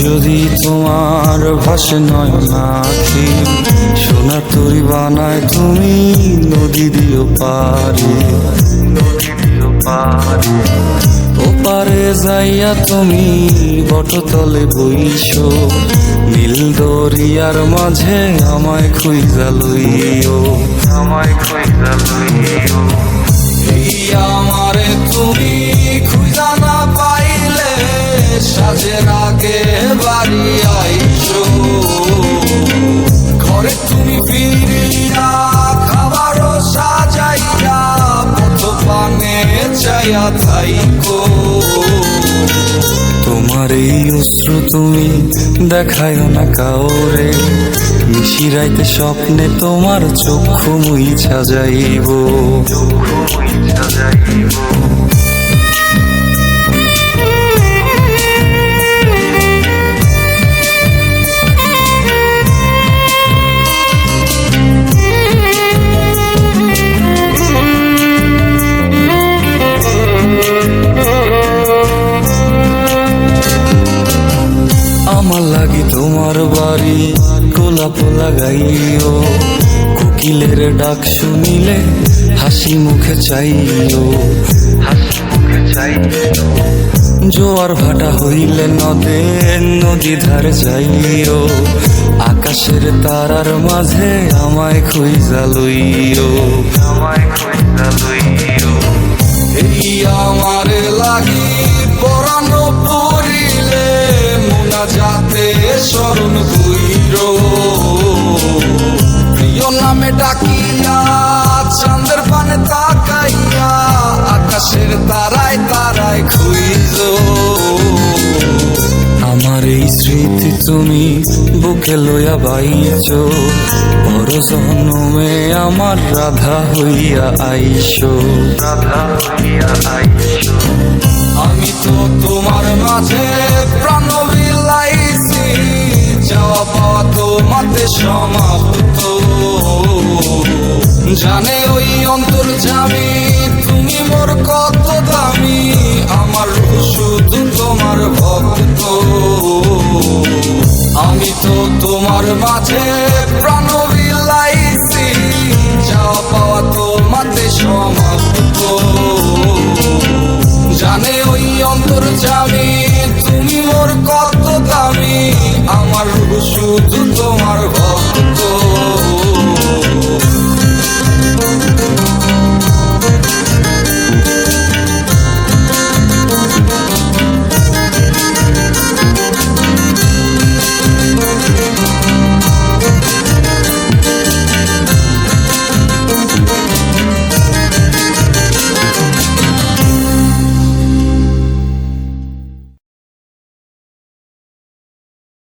যদি তোমার ভাসে নয়ন আঁখি, সোনার তরি বানায় তুমি নদী দিও পারে, নদী দিও পারে। ওপারে যাইয়া তুমি বটতলে বইসো, নীল দরিয়ার মাঝে আমায় খুঁজা লইও, আমায় খুঁজা লইও। এই আমারে তুমি খুঁজা না পাইলে সাজের আগে বাড়ি আইসো, ঘরে তুমি ফিরিয়া খাবারও সাজাইয়া পথ পানে চাইয়া থাইকো। তোমার এই অশ্রু তুমি দেখায়ও না কাউরে, নিশিরাইতে স্বপ্নে তোমার চক্ষু মুইছা যাইব, চক্ষু মুইছা যাইব। আমার লাগি তোমার বাড়ি গোলাপ লাগাইও, কোকিলের ডাক শুনিলে হাসি মুখে চাইও, হাসি মুখে চাইও। জোয়ার ভাটা হইলে নদে নদী ধারে যাইও, আকাশের তারার মাঝে আমায় খুঁজা লইও, আমায় খুঁজা লইও। এই আমারে লাগি পরানো পড়িলে যাতে স্মরণ কইর, প্রিয় নামে ডাকিয়া চাঁদের পানে তাকাইয়া আকাশের তারায় তারায় খুঁজ। আমার এই স্মৃতি তুমি বুকে লইয়া বাইছ, পর জন্মে আমার রাধা হইয়া আইসো, রাধা হইয়া আইসো। আমি তো তোমার মাঝে প্রাণ বিলাইছি, যাওয়া পাওয়া তোমাতে সমাপ্ত। জানে ওই অন্তর্যামী তুমি মোর কত দামি, আমার শুধু তোমার ভক্ত। আমি তো তোমার মাঝে প্রাণ বিলাইছি, যাওয়া পাওয়া তোমাতে সমাপ্ত। জানে ওই অন্তর্যামী তুমি মোর কত দামি, আমার শুধু তোমার ভক্ত।